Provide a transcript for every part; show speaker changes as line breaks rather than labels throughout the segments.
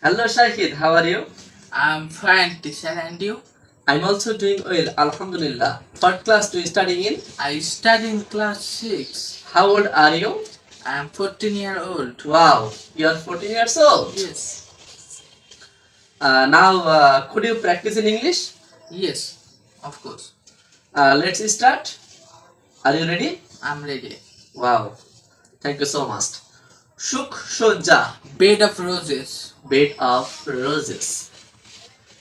Hello Shahid, how are you?
I'm fine, teacher, and you?
I'm also doing well, Alhamdulillah. What class do you study in?
I study in class 6.
How old are you?
I'm 14-year-old.
Wow, you are 14 years old.
Yes,
Now, could you practice in English?
yes, of course.
Let's start. Are you ready?
I'm ready.
Wow, thank you so much. Shuk Shoja,
Bed of roses.
bed of roses.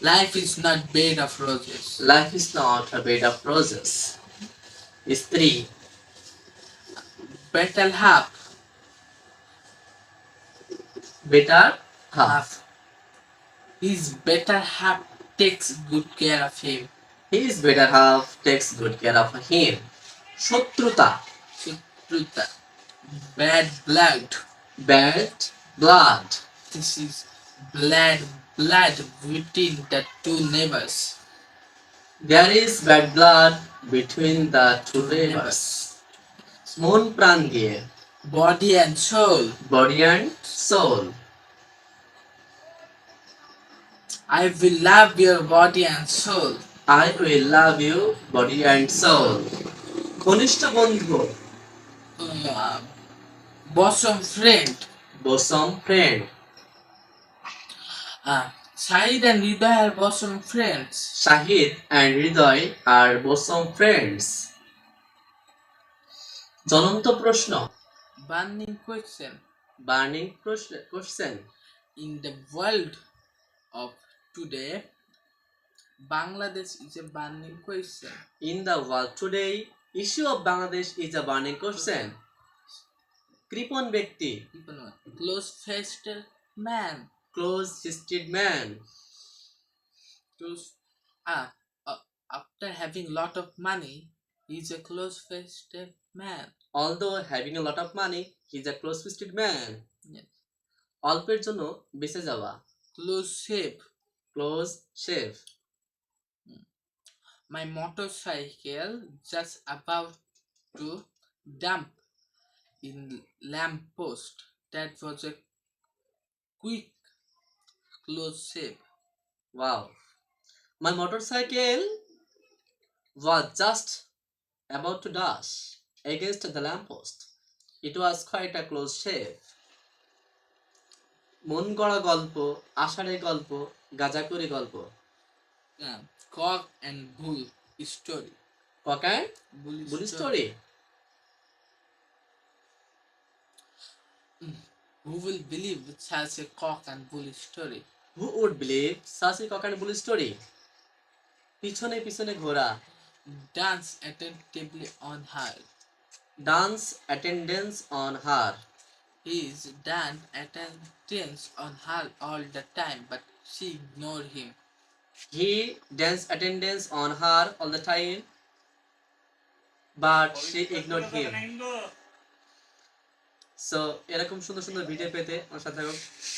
Life is not bed of roses.
Life is not a bed of roses. Istri,
Better half.
better half.
Half. His better half takes good care of him.
His better half takes good care of him. Shatruta,
Sutruta. Bad blood.
bad blood.
This is blood between the two neighbors.
There is bad blood between the two neighbors. Moon pran diye,
Body and soul.
body and soul.
I will love your body and soul.
I will love you, body and soul. ঘনিষ্ঠ বন্ধু,
Bosom friend.
bosom friend.
Shahid and Hriday are bosom friends.
Shahid and Hriday are bosom friends. জ্বলন্ত প্রশ্ন,
Burning question.
burning question.
In the world of today, Bangladesh is a burning question.
In the world today, issue of Bangladesh is a burning question. কৃপণ ব্যক্তি,
Close-faced man.
close-fisted man.
After having lot of money, he is a close-faced man.
Although having a lot of money, he is a close-fisted man.
Yes.
অল্পের জন্য বেঁচে যাওয়া,
Close shave.
close shave.
My motorcycle just about to dump in lamp post. That was a quick close shave.
Wow. My motorcycle was just about to dash against the lamppost. It was quite a close shave. মন গড়া গল্প, আষাঢ়ের গল্প, গাঁজাখুরি গল্প.
Cock and bull story.
Cock and bull story.
Who will believe such a cock and bull story?
Who would believe such a cock and bull story? পিছনে পিছনে ঘোড়া,
Dance attentively on her.
dance attendance on her.
He's done attendance on her all the time, but she ignored him.
He danced attendance on her all the time, but she ignored him. So এরকম সুন্দর সুন্দর video পেতে আমার সাথে থাকুন।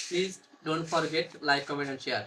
Please don't forget like, comment and share.